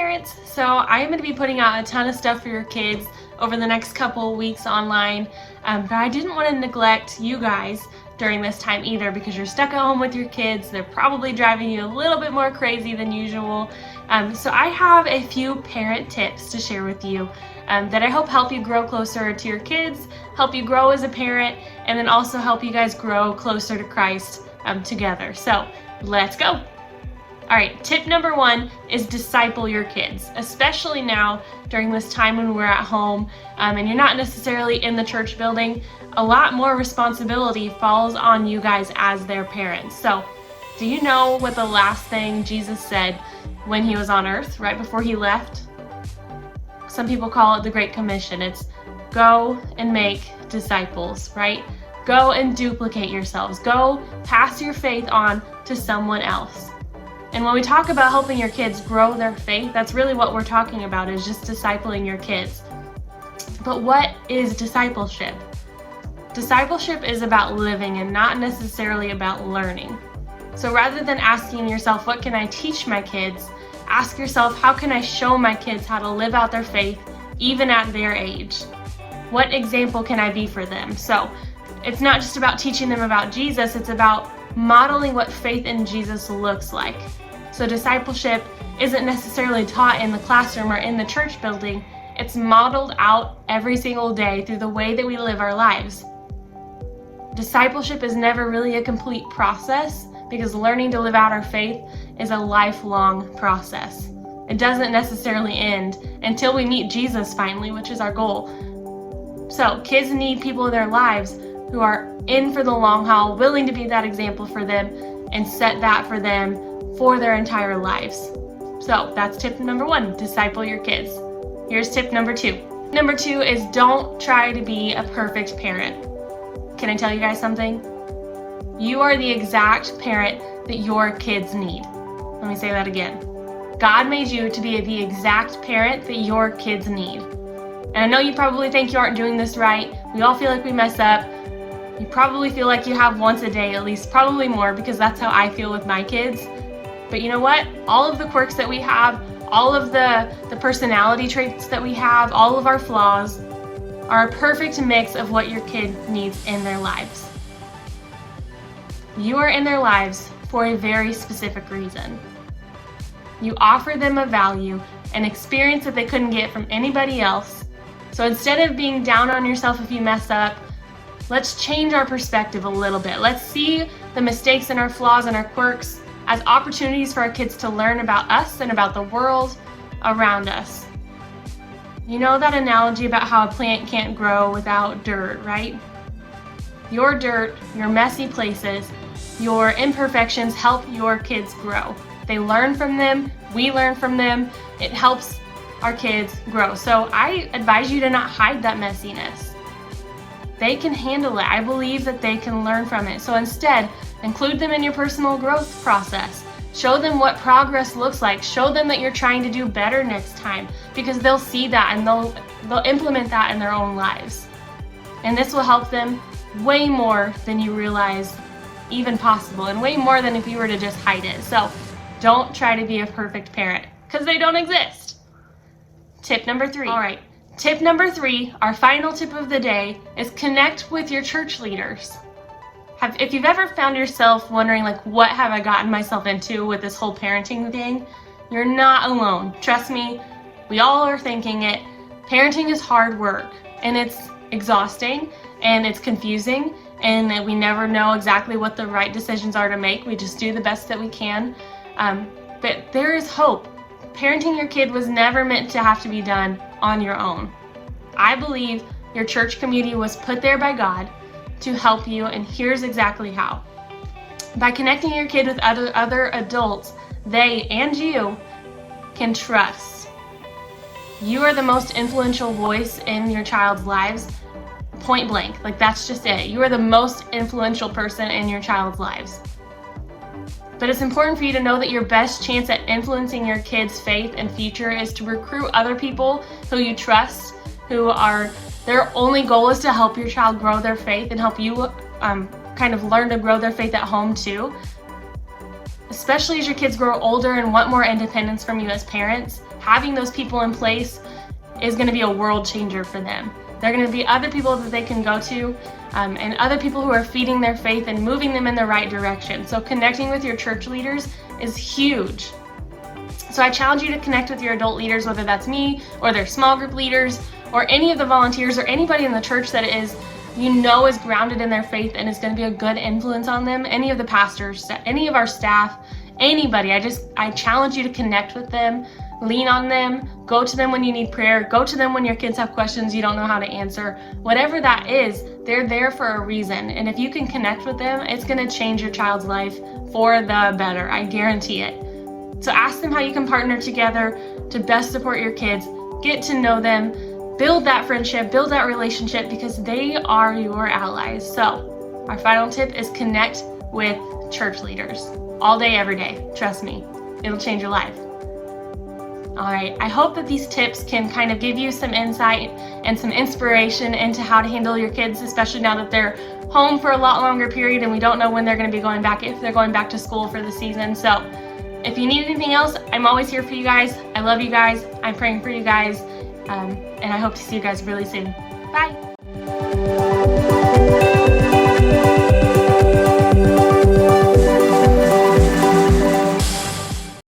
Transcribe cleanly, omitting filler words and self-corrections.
parents. So I'm going to be putting out a ton of stuff for your kids over the next couple weeks online, but I didn't want to neglect you guys during this time either, because you're stuck at home with your kids. They're probably driving you a little bit more crazy than usual. So I have a few parent tips to share with you that I hope help you grow closer to your kids, help you grow as a parent, and then also help you guys grow closer to Christ together. So let's go. All right, tip number 1 is disciple your kids, especially now during this time when we're at home and you're not necessarily in the church building. A lot more responsibility falls on you guys as their parents. So do you know what the last thing Jesus said when he was on earth, right before he left? Some people call it the Great Commission. It's go and make disciples, right? Go and duplicate yourselves. Go pass your faith on to someone else. And when we talk about helping your kids grow their faith, that's really what we're talking about, is just discipling your kids. But what is discipleship? Discipleship is about living and not necessarily about learning. So rather than asking yourself, what can I teach my kids? Ask yourself, how can I show my kids how to live out their faith even at their age? What example can I be for them? So it's not just about teaching them about Jesus, it's about modeling what faith in Jesus looks like. So discipleship isn't necessarily taught in the classroom or in the church building. It's modeled out every single day through the way that we live our lives. Discipleship is never really a complete process, because learning to live out our faith is a lifelong process. It doesn't necessarily end until we meet Jesus finally, which is our goal. So kids need people in their lives who are in for the long haul, willing to be that example for them and set that for them for their entire lives. So that's tip number 1, disciple your kids. Here's tip number 2. Number 2 is don't try to be a perfect parent. Can I tell you guys something? You are the exact parent that your kids need. Let me say that again. God made you to be the exact parent that your kids need. And I know you probably think you aren't doing this right. We all feel like we mess up. You probably feel like you have once a day at least, probably more, because that's how I feel with my kids. But you know what? All of the quirks that we have, all of the personality traits that we have, all of our flaws are a perfect mix of what your kid needs in their lives. You are in their lives for a very specific reason. You offer them a value, an experience that they couldn't get from anybody else. So instead of being down on yourself if you mess up, let's change our perspective a little bit. Let's see the mistakes and our flaws and our quirks as opportunities for our kids to learn about us and about the world around us. You know that analogy about how a plant can't grow without dirt, right? Your dirt, your messy places, your imperfections help your kids grow. They learn from them, we learn from them. It helps our kids grow. So I advise you to not hide that messiness. They can handle it. I believe that they can learn from it. So instead, include them in your personal growth process. Show them what progress looks like. Show them that you're trying to do better next time, because they'll see that and they'll implement that in their own lives. And this will help them way more than you realize even possible, and way more than if you were to just hide it. So don't try to be a perfect parent, because they don't exist. Tip number 3. All right. Tip number 3, our final tip of the day, is connect with your church leaders. If you've ever found yourself wondering, like, what have I gotten myself into with this whole parenting thing, you're not alone. Trust me, we all are thinking it. Parenting is hard work, and it's exhausting, and it's confusing, and we never know exactly what the right decisions are to make. We just do the best that we can. But there is hope. Parenting your kid was never meant to have to be done on your own. I believe your church community was put there by God to help you, and here's exactly how. By connecting your kid with other adults they and you can trust. You are the most influential voice in your child's lives, point blank. Like, that's just it. You are the most influential person in your child's lives. But it's important for you to know that your best chance at influencing your kids' faith and future is to recruit other people who you trust, who are, their only goal is to help your child grow their faith and help you kind of learn to grow their faith at home too. Especially as your kids grow older and want more independence from you as parents, having those people in place is going to be a world changer for them. There are going to be other people that they can go to, and other people who are feeding their faith and moving them in the right direction. So connecting with your church leaders is huge. So I challenge you to connect with your adult leaders, whether that's me or their small group leaders or any of the volunteers or anybody in the church that is grounded in their faith and is going to be a good influence on them. Any of the pastors, any of our staff, anybody. I challenge you to connect with them, lean on them, go to them when you need prayer, go to them when your kids have questions you don't know how to answer. Whatever that is, they're there for a reason. And if you can connect with them, it's going to change your child's life for the better. I guarantee it. So ask them how you can partner together to best support your kids, get to know them, build that friendship, build that relationship, because they are your allies. So our final tip is connect with church leaders all day, every day. Trust me, it'll change your life. All right, I hope that these tips can kind of give you some insight and some inspiration into how to handle your kids, especially now that they're home for a lot longer period and we don't know when they're going to be going back, if they're going back to school for the season. So if you need anything else, I'm always here for you guys. I love you guys. I'm praying for you guys. And I hope to see you guys really soon. Bye.